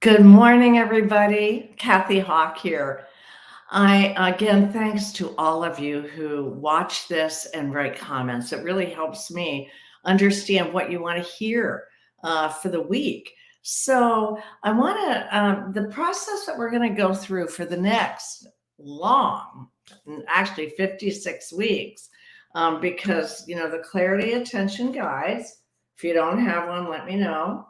Good morning, everybody. Kathy Hawk here. Again, thanks to all of you who watch this and write comments. It really helps me understand what you want to hear for the week. So, I want to, the process that we're going to go through for the next long, actually 56 weeks, because, the Clarity Attention Guides, if you don't have one, let me know.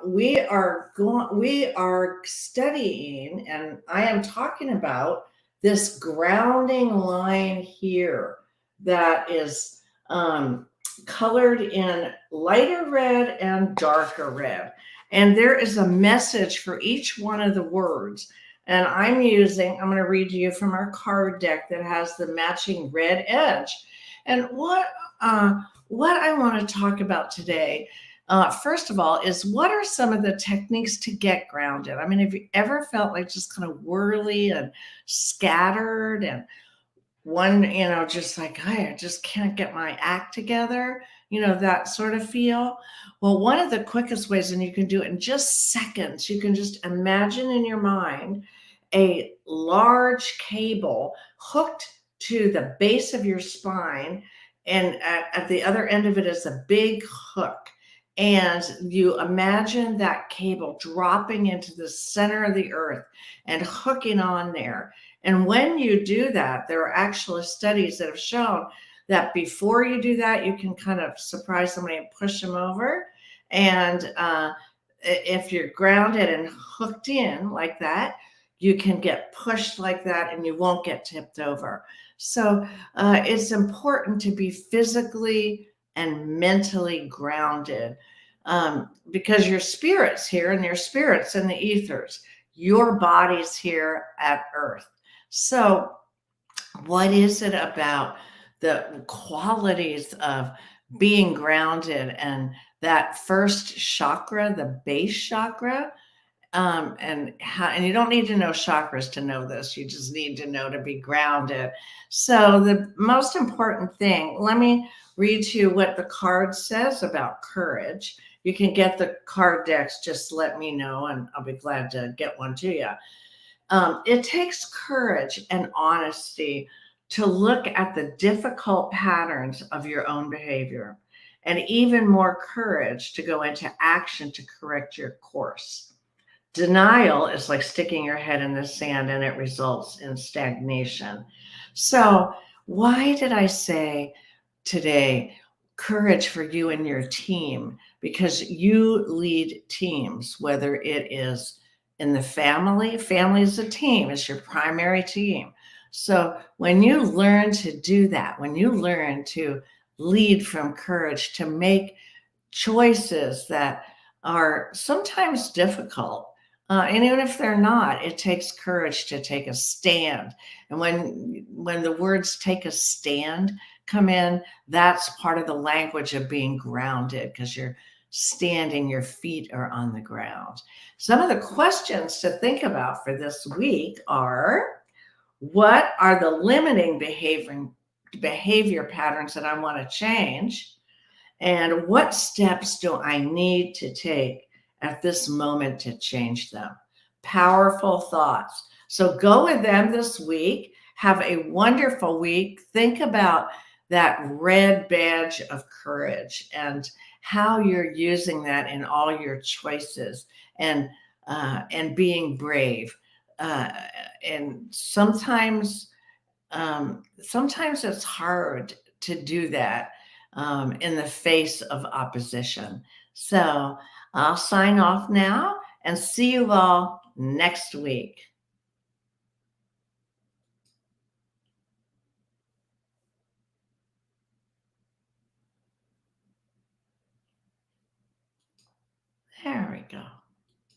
We are studying, and I am talking about this grounding line here that is colored in lighter red and darker red. And there is a message for each one of the words. And I'm going to read to you from our card deck that has the matching red edge. And what I want to talk about today, first of all, is what are some of the techniques to get grounded? I mean, have you ever felt like just kind of whirly and scattered and just like, I just can't get my act together, that sort of feel? Well, one of the quickest ways, and you can do it in just seconds, you can just imagine in your mind a large cable hooked to the base of your spine, and at the other end of it is a big hook. And you imagine that cable dropping into the center of the earth and hooking on there. And when you do that, there are actually studies that have shown that before you do that, you can kind of surprise somebody and push them over. And if you're grounded and hooked in like that, you can get pushed like that and you won't get tipped over. So it's important to be physically and mentally grounded, because your spirit's here and your spirit's in the ethers. Your body's here at Earth. So, what is it about the qualities of being grounded and that first chakra, the base chakra? And you don't need to know chakras to know this. You just need to know to be grounded. So the most important thing, let me read to you what the card says about courage. You can get the card decks, just let me know and I'll be glad to get one to you. It takes courage and honesty to look at the difficult patterns of your own behavior, and even more courage to go into action to correct your course. Denial is like sticking your head in the sand and it results in stagnation. So, why did I say today courage for you and your team? Because you lead teams, whether it is in the family is a team, it's your primary team. So, when you learn to do that, when you learn to lead from courage, to make choices that are sometimes difficult, and even if they're not, it takes courage to take a stand. And when the words "take a stand" come in, that's part of the language of being grounded, because you're standing, your feet are on the ground. Some of the questions to think about for this week are: what are the limiting behavior patterns that I want to change? And what steps do I need to take at this moment to change them? Powerful thoughts. So go with them this week. Have a wonderful week. Think about that red badge of courage and how you're using that in all your choices, and being brave. Uh, and sometimes it's hard to do that in the face of opposition. So I'll sign off now and see you all next week. There we go.